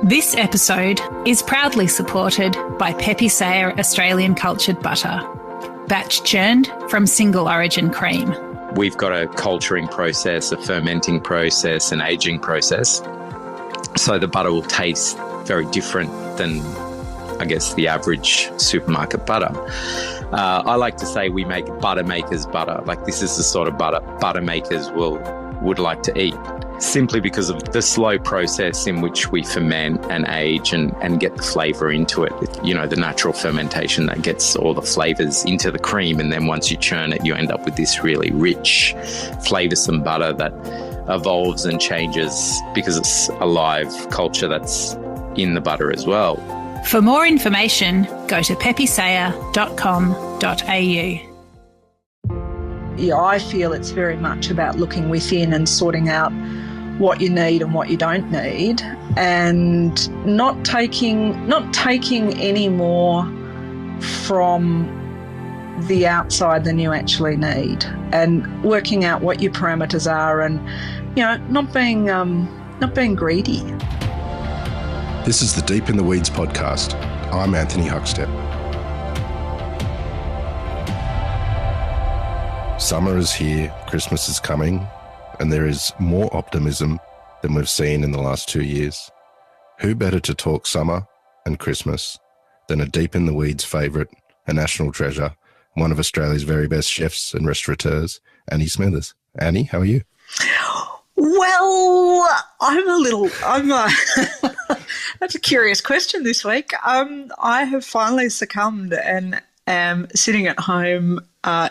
This episode is proudly supported by Pepe Sayer Australian Cultured Butter, batch churned from single origin cream. We've got a culturing process, a fermenting process, an aging process. So the butter will taste very different than, I guess, the average supermarket butter. I like to say we make butter makers butter. Like, this is the sort of butter makers would like to eat, simply because of the slow process in which we ferment and age and get the flavour into it. You know, the natural fermentation that gets all the flavours into the cream, and then once you churn it, you end up with this really rich, flavoursome butter that evolves and changes because it's a live culture that's in the butter as well. For more information, go to pepesayer.com.au. Yeah, I feel it's very much about looking within and sorting out what you need and what you don't need, and not taking any more from the outside than you actually need, and working out what your parameters are, and not being greedy. This is the Deep in the Weeds podcast. I'm Anthony Huckstep. Summer is here, Christmas is coming, and there is more optimism than we've seen in the last 2 years. Who better to talk summer and Christmas than a Deep in the Weeds favourite, a national treasure, one of Australia's very best chefs and restaurateurs, Annie Smithers. Annie, how are you? Well, that's a curious question this week. I have finally succumbed and am sitting at home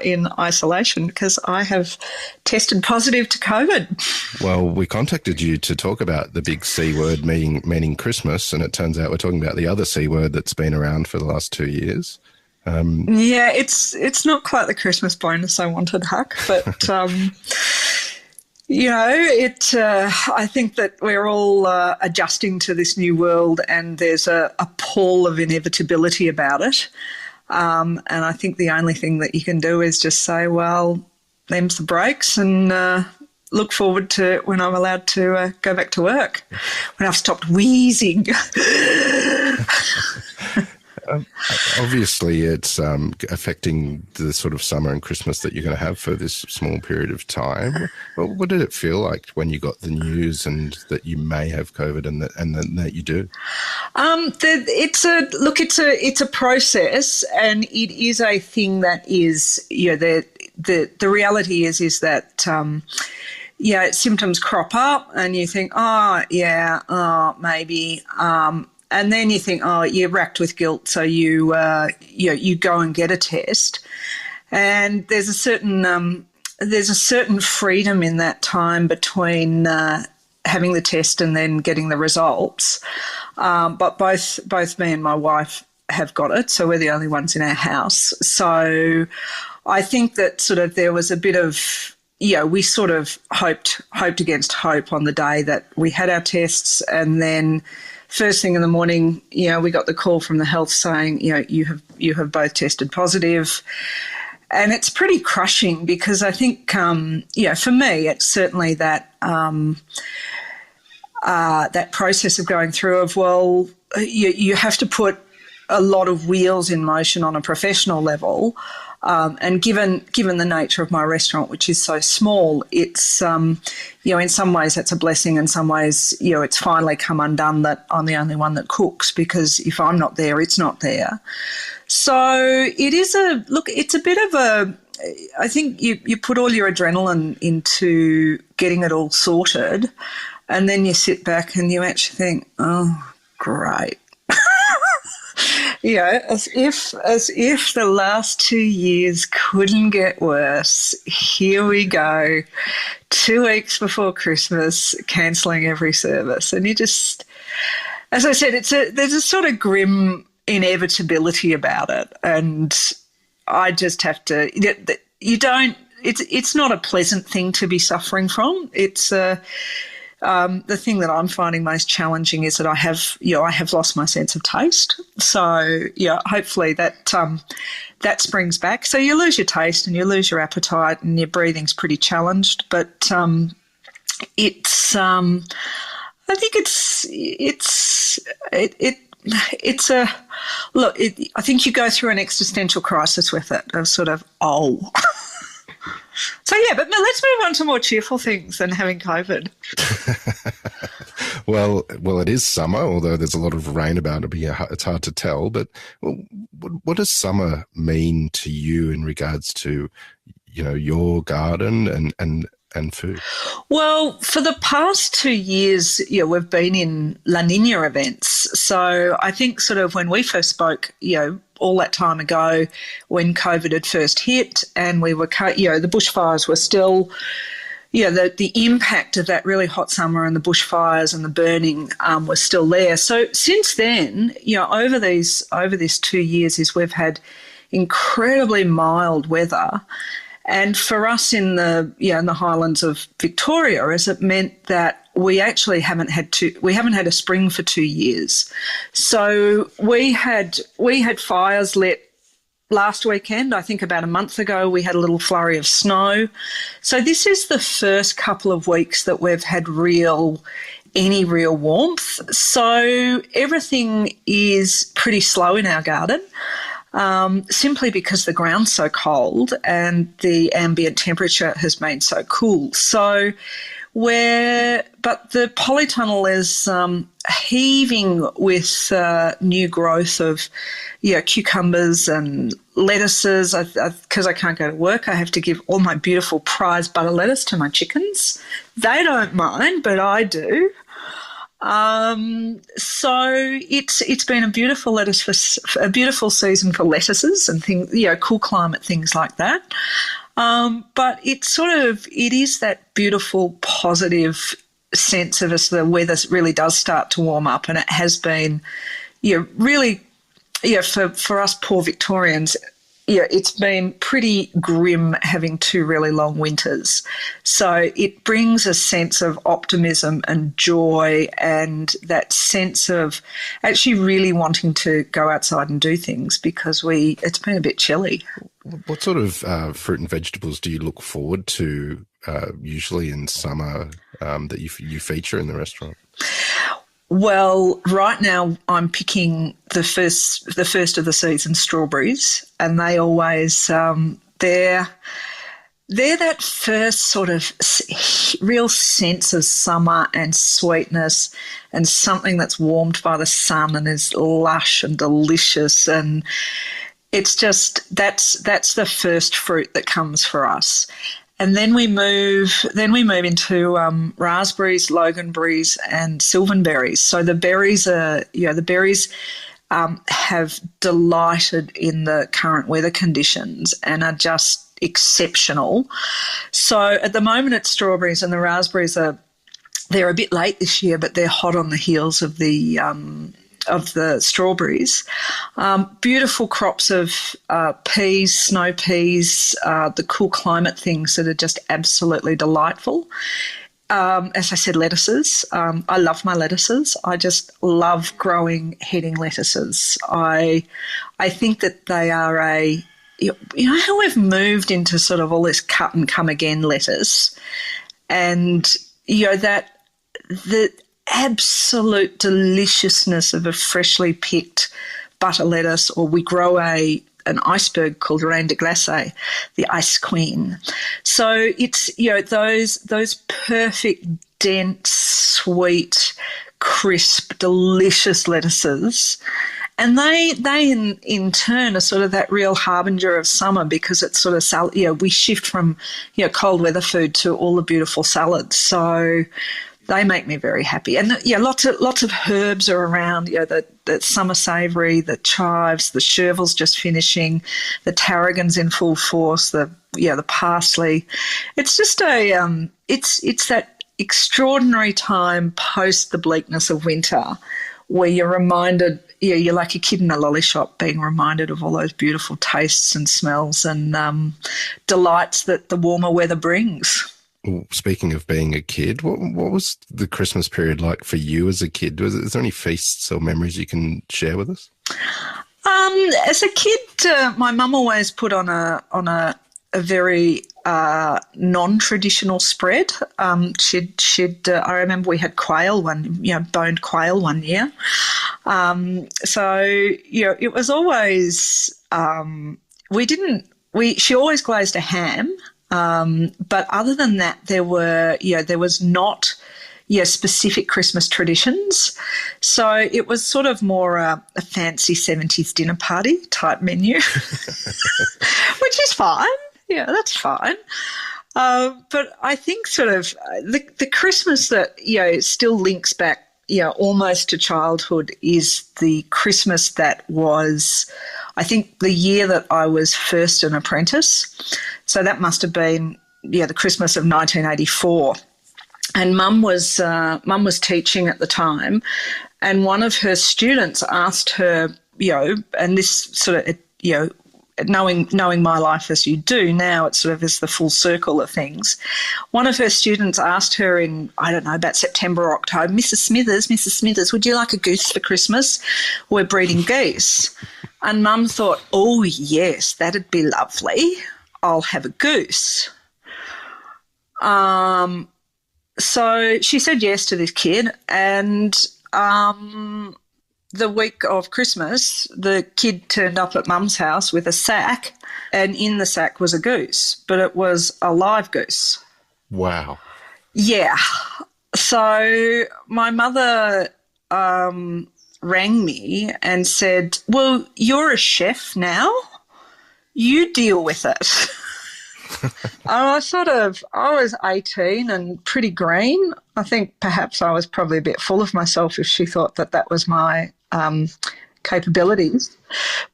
in isolation because I have tested positive to COVID. Well, we contacted you to talk about the big C word meaning Christmas, and it turns out we're talking about the other C word that's been around for the last 2 years. Yeah, it's not quite the Christmas bonus I wanted, Huck, but I think that we're all adjusting to this new world, and there's a pall of inevitability about it. And I think the only thing that you can do is just say, well, them's the breaks, and look forward to when I'm allowed to go back to work, when I've stopped wheezing. Obviously, it's affecting the sort of summer and Christmas that you're going to have for this small period of time. Well, what did it feel like when you got the news and that you may have COVID and that you do? It's a process, and it is a thing that is, the reality is that symptoms crop up, and you think, maybe. And then you think, you're racked with guilt, so you go and get a test. And there's a certain freedom in that time between having the test and then getting the results. But both me and my wife have got it, so we're the only ones in our house. So I think that sort of there was a bit of, we sort of hoped against hope on the day that we had our tests, and then first thing in the morning, we got the call from the health saying, you have both tested positive. And it's pretty crushing because I think, for me, it's certainly that process of going through of, well, you have to put a lot of wheels in motion on a professional level. And given the nature of my restaurant, which is so small, it's, in some ways that's a blessing. In some ways, it's finally come undone that I'm the only one that cooks, because if I'm not there, it's not there. So it is it's a bit of I think you put all your adrenaline into getting it all sorted, and then you sit back and you actually think, oh, great. As if the last 2 years couldn't get worse. Here we go, 2 weeks before Christmas, cancelling every service, and you just, as I said, there's a sort of grim inevitability about it, and I just have to. It's not a pleasant thing to be suffering from. It's the thing that I'm finding most challenging is that I have lost my sense of taste. So, hopefully that springs back. So you lose your taste and you lose your appetite and your breathing's pretty challenged. But I think it's it's a look. I think you go through an existential crisis with it of sort of So yeah, but let's move on to more cheerful things than having COVID. Well, it is summer, although there's a lot of rain about it. It's hard to tell. But what does summer mean to you in regards to, your garden and food? Well, for the past 2 years, we've been in La Nina events. So I think sort of when we first spoke, all that time ago when COVID had first hit and we were, the bushfires were still, the impact of that really hot summer and the bushfires and the burning was still there. So since then, over these 2 years we've had incredibly mild weather. And for us in the highlands of Victoria, it meant that we actually haven't had a spring for 2 years. So we had fires lit last weekend. I think about a month ago we had a little flurry of snow. So this is the first couple of weeks that we've had any real warmth. So everything is pretty slow in our garden. Simply because the ground's so cold and the ambient temperature has been so cool. So but the polytunnel is heaving with new growth of cucumbers and lettuces. Because I can't go to work, I have to give all my beautiful prize butter lettuce to my chickens. They don't mind, but I do. So it's been a beautiful a beautiful season for lettuces and things, cool climate things like that. But it is that beautiful positive sense of us. The weather really does start to warm up, and it has been, really, for us poor Victorians. It's been pretty grim having 2 really long winters. So it brings a sense of optimism and joy and that sense of actually really wanting to go outside and do things because it's been a bit chilly. What sort of fruit and vegetables do you look forward to usually in summer that you feature in the restaurant? Well, right now I'm picking the first of the season strawberries, and they always they're that first sort of real sense of summer and sweetness and something that's warmed by the sun and is lush and delicious, and it's just that's the first fruit that comes for us. And then we move into raspberries, loganberries, and sylvanberries. So the berries have delighted in the current weather conditions and are just exceptional. So at the moment it's strawberries, and the raspberries they're a bit late this year, but they're hot on the heels of the strawberries. Beautiful crops of peas, snow peas, the cool climate things that are just absolutely delightful. As I said, lettuces. I love my lettuces. I just love growing heading lettuces. I think that they are how we've moved into sort of all this cut and come again lettuce, and that the absolute deliciousness of a freshly picked butter lettuce, or we grow an iceberg called Reine de Glace, the ice queen. So it's those perfect, dense, sweet, crisp, delicious lettuces. And they in turn are sort of that real harbinger of summer, because it's sort of we shift from cold weather food to all the beautiful salads. So they make me very happy. And lots of herbs are around. The summer savoury, the chives, the chervil's just finishing, the tarragon's in full force, the parsley. It's just it's that extraordinary time post the bleakness of winter, where you're reminded, you're like a kid in a lolly shop being reminded of all those beautiful tastes and smells and delights that the warmer weather brings. Speaking of being a kid, what was the Christmas period like for you as a kid? Is there any feasts or memories you can share with us? As a kid, my mum always put on a very non-traditional spread. I remember we had quail boned quail one year. It was always, she always glazed a ham. But other than that, there was not, specific Christmas traditions. So it was sort of more a fancy 70s dinner party type menu, which is fine. Yeah, that's fine. But I think sort of the Christmas that, still links back, almost to childhood is the Christmas that was, I think, the year that I was first an apprentice. So that must have been, the Christmas of 1984. And Mum was teaching at the time, and one of her students asked her, and this sort of, knowing my life as you do now, it sort of is the full circle of things. One of her students asked her in, I don't know, about September or October, Mrs. Smithers, would you like a goose for Christmas? We're breeding geese. And Mum thought, oh, yes, that'd be lovely. I'll have a goose. So she said yes to this kid, and the week of Christmas, the kid turned up at Mum's house with a sack, and in the sack was a goose, but it was a live goose. Wow. Yeah. So my mother rang me and said, well, you're a chef now. You deal with it. I was 18 and pretty green. I think perhaps I was probably a bit full of myself if she thought that was my capabilities.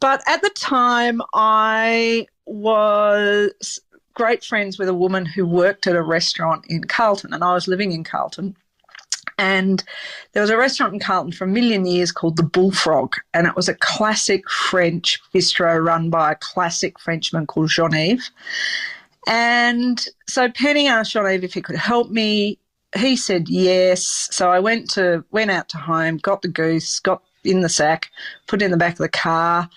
But at the time, I was great friends with a woman who worked at a restaurant in Carlton, and I was living in Carlton. And there was a restaurant in Carlton for a million years called the Bullfrog, and it was a classic French bistro run by a classic Frenchman called Jean-Yves. And so Penny asked Jean-Yves if he could help me. He said yes. So I went out to home, got the goose, got in the sack, put it in the back of the car.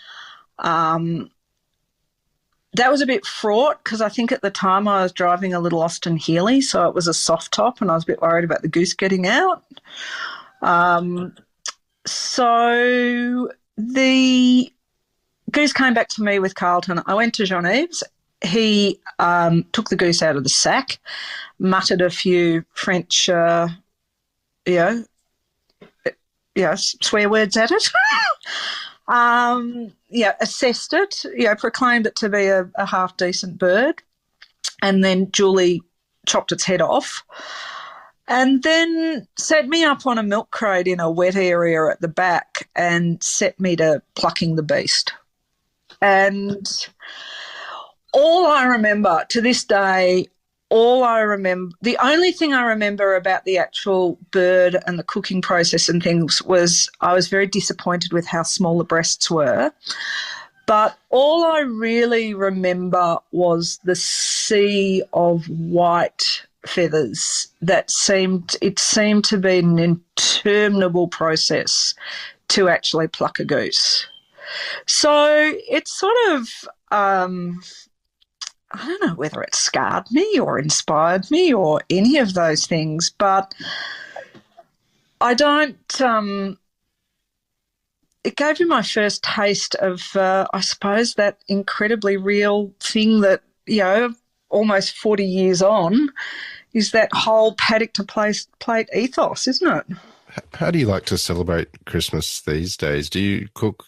That was a bit fraught because I think at the time I was driving a little Austin Healey, so it was a soft top, and I was a bit worried about the goose getting out. So the goose came back to me with Carlton. I went to Jean-Yves. He took the goose out of the sack, muttered a few French, swear words at it. Assessed it, proclaimed it to be a half-decent bird, and then duly chopped its head off, and then set me up on a milk crate in a wet area at the back and set me to plucking the beast. And all I remember to this day, the only thing I remember about the actual bird and the cooking process and things was I was very disappointed with how small the breasts were. But all I really remember was the sea of white feathers it seemed to be an interminable process to actually pluck a goose. So it's sort of, I don't know whether it scarred me or inspired me or any of those things, but I don't, it gave me my first taste of, I suppose, that incredibly real thing that, almost 40 years on is that whole paddock to plate ethos, isn't it? How do you like to celebrate Christmas these days? Do you cook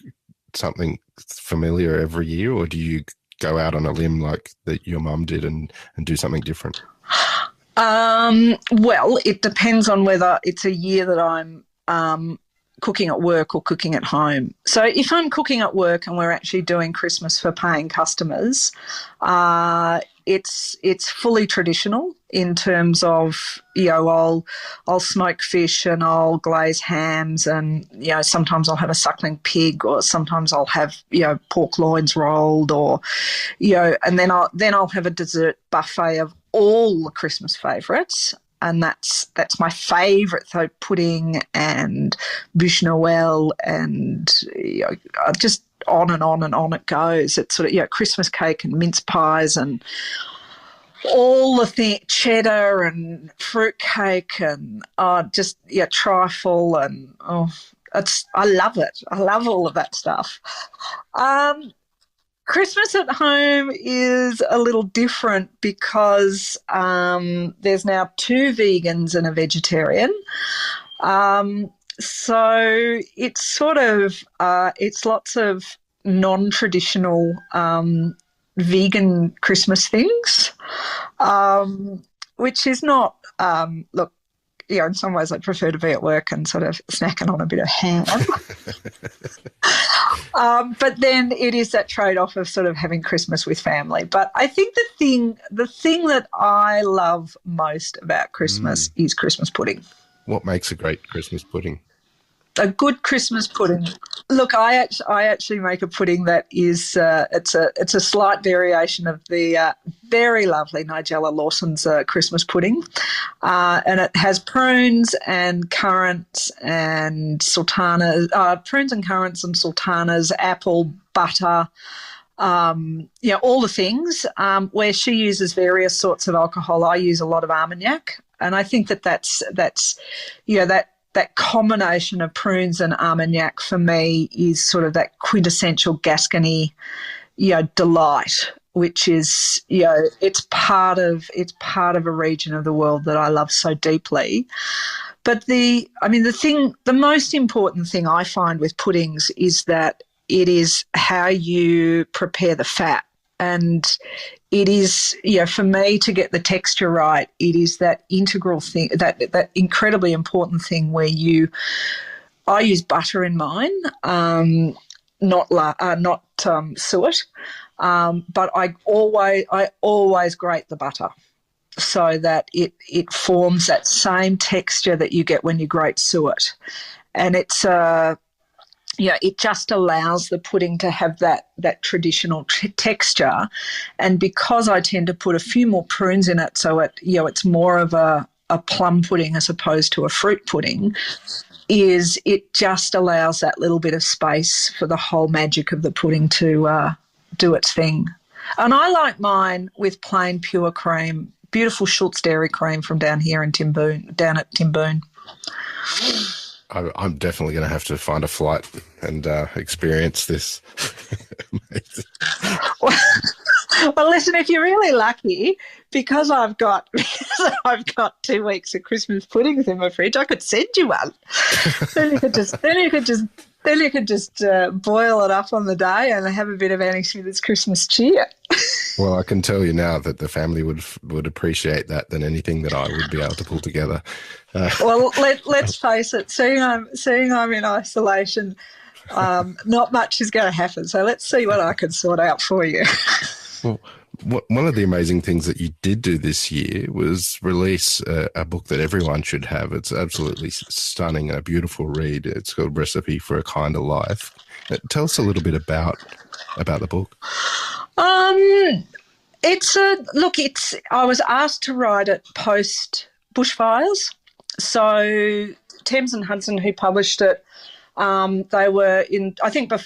something familiar every year, or do you go out on a limb like that your mum did and do something different? Well, it depends on whether it's a year that I'm cooking at work or cooking at home. So if I'm cooking at work and we're actually doing Christmas for paying customers, it's fully traditional in terms of, I'll smoke fish and I'll glaze hams, and, sometimes I'll have a suckling pig, or sometimes I'll have, pork loins rolled, or, and then I'll have a dessert buffet of all the Christmas favourites. And that's my favourite, so pudding and bûche Noël and just on and on and on it goes. It's sort of, Christmas cake and mince pies and all the cheddar and fruitcake and trifle and I love it. I love all of that stuff. Christmas at home is a little different because there's now 2 vegans and a vegetarian. So it's sort of it's lots of non-traditional vegan Christmas things, which is not look. In some ways, I'd prefer to be at work and sort of snacking on a bit of ham. But then it is that trade-off of sort of having Christmas with family. But I think the thing that I love most about Christmas is Christmas pudding. What makes a great Christmas pudding? A good Christmas pudding. Look, I actually make a pudding that is it's a slight variation of the very lovely Nigella Lawson's Christmas pudding, and it has prunes and currants and sultanas, apple, butter, all the things. Where she uses various sorts of alcohol, I use a lot of Armagnac, and I think that's that combination of prunes and Armagnac for me is sort of that quintessential Gascony, delight, which is, it's part of a region of the world that I love so deeply. But the most important thing I find with puddings is that it is how you prepare the fat. And it is, for me to get the texture right, it is that integral thing, that incredibly important thing where I use butter in mine, not suet, but I always grate the butter so that it forms that same texture that you get when you grate suet, and it's it just allows the pudding to have that traditional texture. And because I tend to put a few more prunes in it, so it's more of a plum pudding as opposed to a fruit pudding, it just allows that little bit of space for the whole magic of the pudding to do its thing. And I like mine with plain pure cream, beautiful Schultz dairy cream from down here in down at Timboon. I'm definitely going to have to find a flight and experience this. Well, listen, if you're really lucky, because I've got 2 weeks of Christmas puddings in my fridge, I could send you one. Then you could just boil it up on the day and have a bit of Annie Smithers Christmas cheer. Well, I can tell you now that the family would appreciate that than anything that I would be able to pull together. Well, let's face it. Seeing I'm in isolation, not much is going to happen. So let's see what I can sort out for you. Well, one of the amazing things that you did do this year was release a book that everyone should have. It's absolutely stunning, a beautiful read. It's called Recipe for a Kinder Life. Tell us a little bit about the book. I was asked to write it post bushfires. So Thames and Hudson, who published it, they were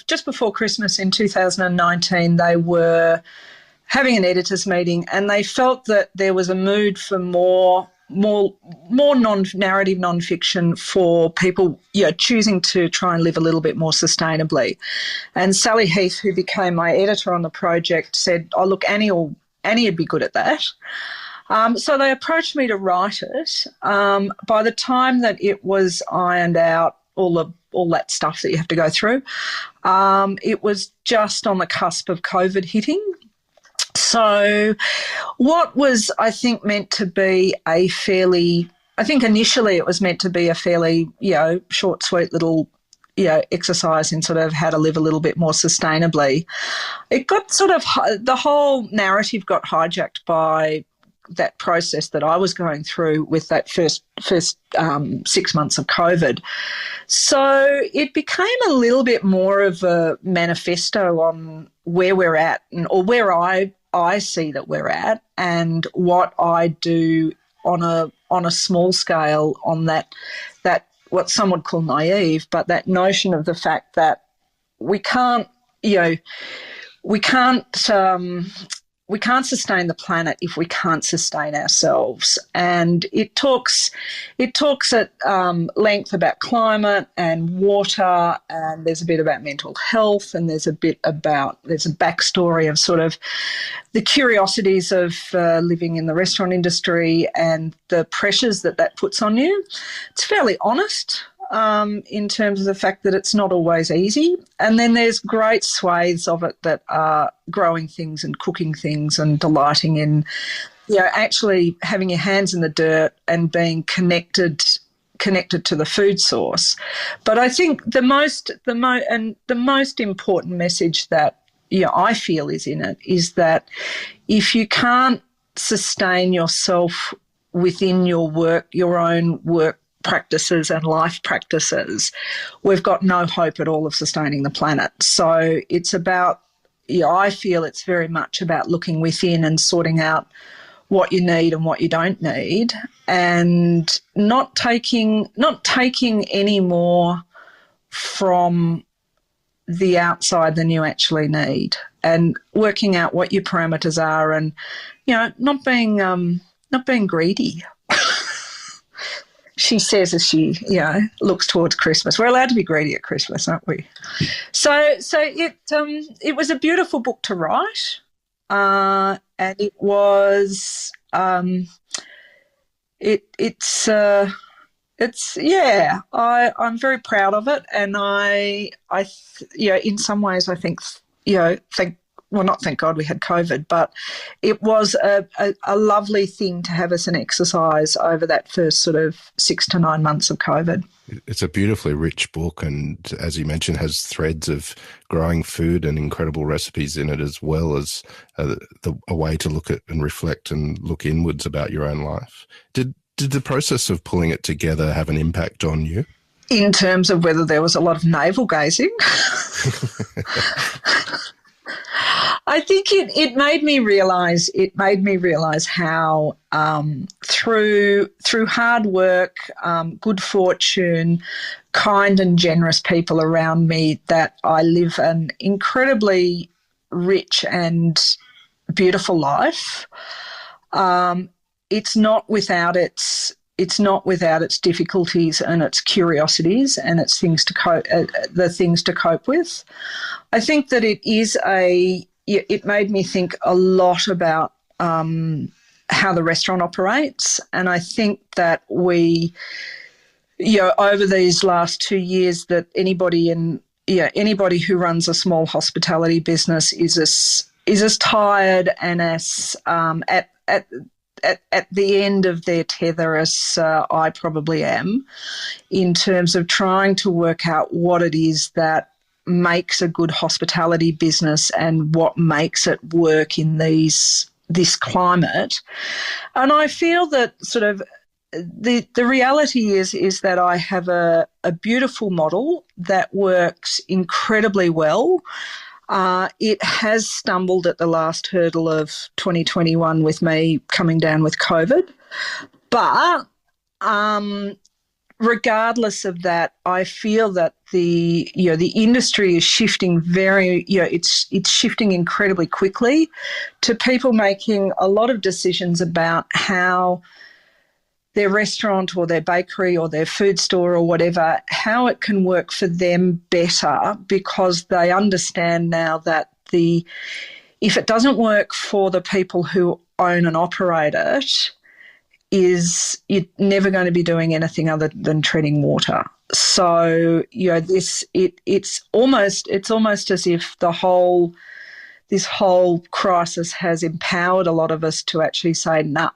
just before Christmas in 2019, they were having an editors meeting, and they felt that there was a mood for more non-narrative non-fiction for people, choosing to try and live a little bit more sustainably. And Sally Heath, who became my editor on the project, said, "Oh, look, Annie would be good at that." So they approached me to write it. By the time that it was ironed out, all that stuff that you have to go through, it was just on the cusp of COVID hitting. So what was, I think, meant to be initially it was meant to be a fairly, short, sweet little, exercise in sort of how to live a little bit more sustainably. It got the whole narrative got hijacked by that process that I was going through with that first 6 months of COVID. So it became a little bit more of a manifesto on where we're at, or where I see that we're at, and what I do on a small scale on that what some would call naive, but that notion of the fact that we can't sustain the planet if we can't sustain ourselves. And it talks at length about climate and water, and there's a bit about mental health, and there's a backstory of sort of the curiosities of living in the restaurant industry and the pressures that puts on you. It's fairly honest in terms of the fact that it's not always easy. And then there's great swathes of it that are growing things and cooking things and delighting in, actually having your hands in the dirt and being connected to the food source. But I think the most important message that I feel is in it is that if you can't sustain yourself within your work, your own work practices and life practices, we've got no hope at all of sustaining the planet. So it's about, I feel it's very much about looking within and sorting out what you need and what you don't need, and not taking any more from the outside than you actually need, and working out what your parameters are, and not being greedy. She says as she, looks towards Christmas. We're allowed to be greedy at Christmas, aren't we? So it was a beautiful book to write, and it was I'm very proud of it, and in some ways I think thank God we had COVID, but it was a lovely thing to have as an exercise over that first sort of 6 to 9 months of COVID. It's a beautifully rich book, and as you mentioned, has threads of growing food and incredible recipes in it, as well as a way to look at and reflect and look inwards about your own life. Did the process of pulling it together have an impact on you? In terms of whether there was a lot of navel gazing? I think it made me realise how through hard work, good fortune, kind and generous people around me, that I live an incredibly rich and beautiful life. It's not without its difficulties and its curiosities and its things to cope with. I think that it made me think a lot about how the restaurant operates, and I think that we, over these last 2 years, that anybody who runs a small hospitality business is as tired and as at the end of their tether as I probably am, in terms of trying to work out what it is that makes a good hospitality business and what makes it work in this climate. And I feel that sort of the reality is that I have a beautiful model that works incredibly well. It has stumbled at the last hurdle of 2021 with me coming down with COVID. But regardless of that, I feel that the industry is shifting it's shifting incredibly quickly to people making a lot of decisions about how their restaurant or their bakery or their food store or whatever, how it can work for them better, because they understand now that if it doesn't work for the people who own and operate it, you're never going to be doing anything other than treading water. So it's almost as if this whole crisis has empowered a lot of us to actually say, nah,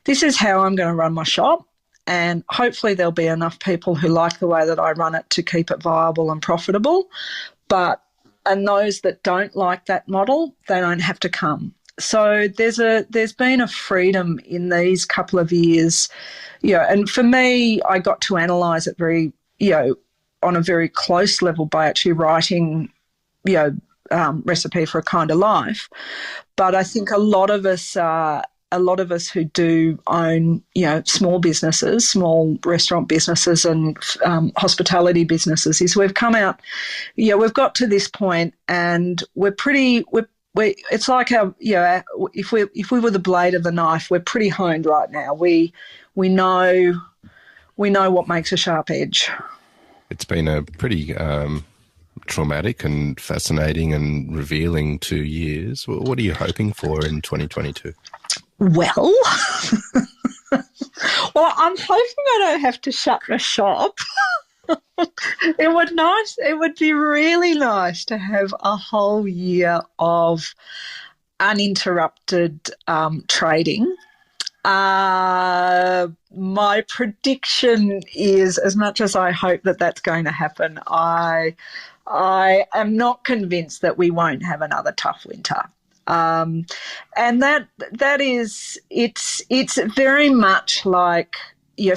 this is how I'm going to run my shop, and hopefully there'll be enough people who like the way that I run it to keep it viable and profitable. And those that don't like that model, they don't have to come. So there's been a freedom in these couple of years, and for me, I got to analyse it very, on a very close level by actually writing, Recipe for a Kinder Life. But I think a lot of us who do own, small businesses, small restaurant businesses and hospitality businesses, is we've come out, we've got to this point and we're pretty it's like if we were the blade of the knife, we're pretty honed right now. We know what makes a sharp edge. It's been a pretty traumatic and fascinating and revealing 2 years. What are you hoping for in 2022? Well, I'm hoping I don't have to shut the shop. It would be really nice to have a whole year of uninterrupted trading. My prediction is, as much as I hope that that's going to happen, I am not convinced that we won't have another tough winter. And that is, it's very much like,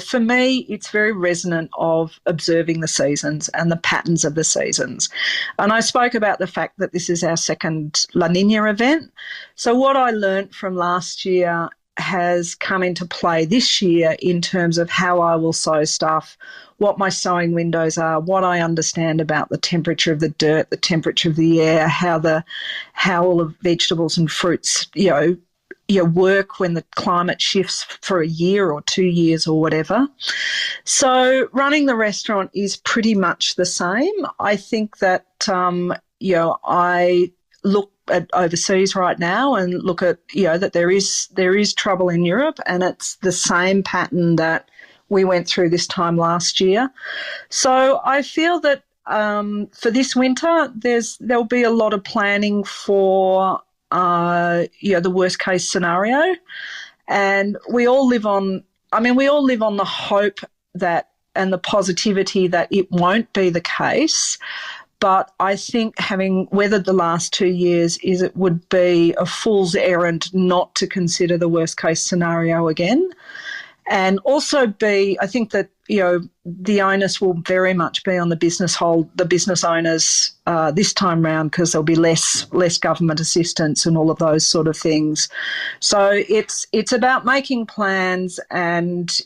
for me, it's very resonant of observing the seasons and the patterns of the seasons. And I spoke about the fact that this is our second La Nina event. So what I learned from last year has come into play this year in terms of how I will sow stuff, what my sowing windows are, what I understand about the temperature of the dirt, the temperature of the air, how all of vegetables and fruits, work when the climate shifts for a year or 2 years or whatever. So running the restaurant is pretty much the same. I think that, I look at overseas right now and look at, that there is trouble in Europe, and it's the same pattern that we went through this time last year. So I feel that for this winter, there'll be a lot of planning for the worst case scenario, and we all live on the hope that and the positivity that it won't be the case. But I think having weathered the last 2 years, it would be a fool's errand not to consider the worst case scenario again. And also I think that, the onus will very much be on the business owners this time round, because there'll be less government assistance and all of those sort of things. So it's about making plans and,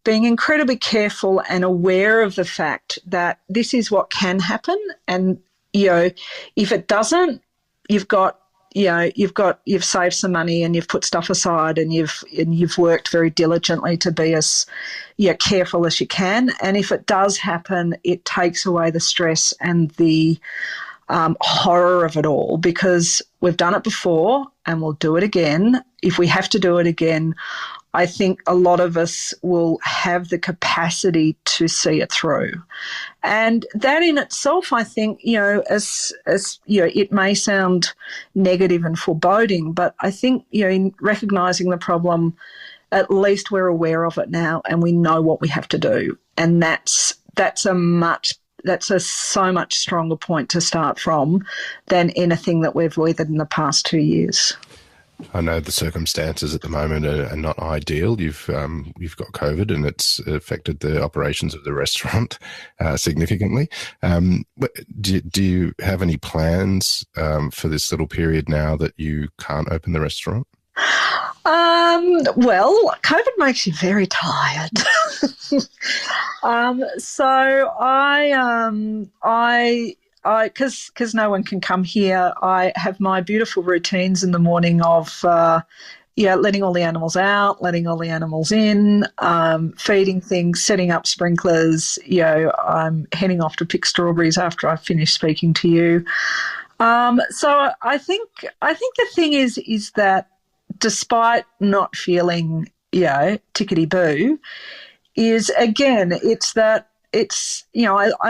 being incredibly careful and aware of the fact that this is what can happen. And, if it doesn't, you've saved some money and you've put stuff aside and you've worked very diligently to be as careful as you can. And if it does happen, it takes away the stress and the horror of it all, because we've done it before and we'll do it again. If we have to do it again, I think a lot of us will have the capacity to see it through. And that in itself, I think, as it may sound negative and foreboding, but I think, in recognising the problem, at least we're aware of it now and we know what we have to do. And that's a so much stronger point to start from than anything that we've weathered in the past 2 years. I know the circumstances at the moment are not ideal. You've got COVID and it's affected the operations of the restaurant significantly. Do you have any plans for this little period now that you can't open the restaurant? Well, COVID makes you very tired. So because no one can come here, I have my beautiful routines in the morning of, letting all the animals out, letting all the animals in, feeding things, setting up sprinklers. I'm heading off to pick strawberries after I finish speaking to you. So I think the thing is that despite not feeling, tickety-boo, is, again, I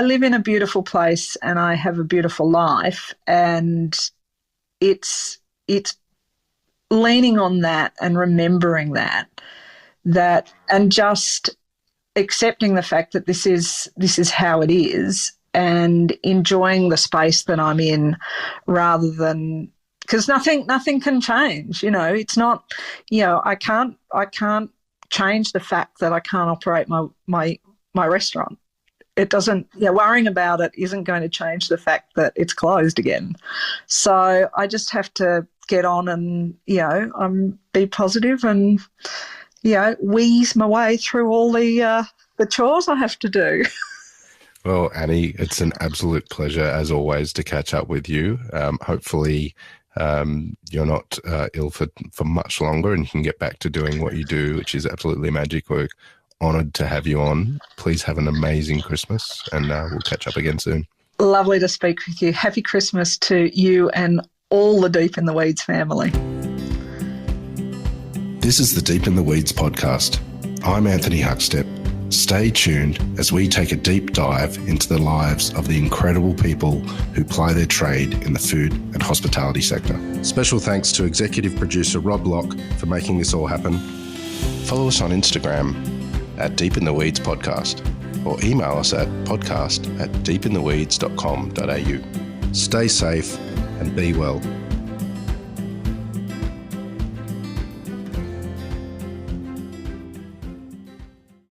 live in a beautiful place and I have a beautiful life, and it's leaning on that and remembering that and just accepting the fact that this is how it is, and enjoying the space that I'm in, rather than, because nothing can change. It's not, I can't change the fact that I can't operate my restaurant. It doesn't, worrying about it isn't going to change the fact that it's closed again. So I just have to get on and, be positive and, wheeze my way through all the chores I have to do. Well, Annie, it's an absolute pleasure, as always, to catch up with you. Hopefully, you're not ill for much longer and you can get back to doing what you do, which is absolutely magic. We're honoured to have you on. Please have an amazing Christmas, and we'll catch up again soon. Lovely to speak with you. Happy Christmas to you and all the Deep in the Weeds family. This is the Deep in the Weeds podcast. I'm Anthony Huckstep. Stay tuned as we take a deep dive into the lives of the incredible people who ply their trade in the food and hospitality sector. Special thanks to executive producer Rob Locke for making this all happen. Follow us on Instagram at Deep in the Weeds Podcast, or email us at podcast@deepintheweeds.com.au. Stay safe and be well.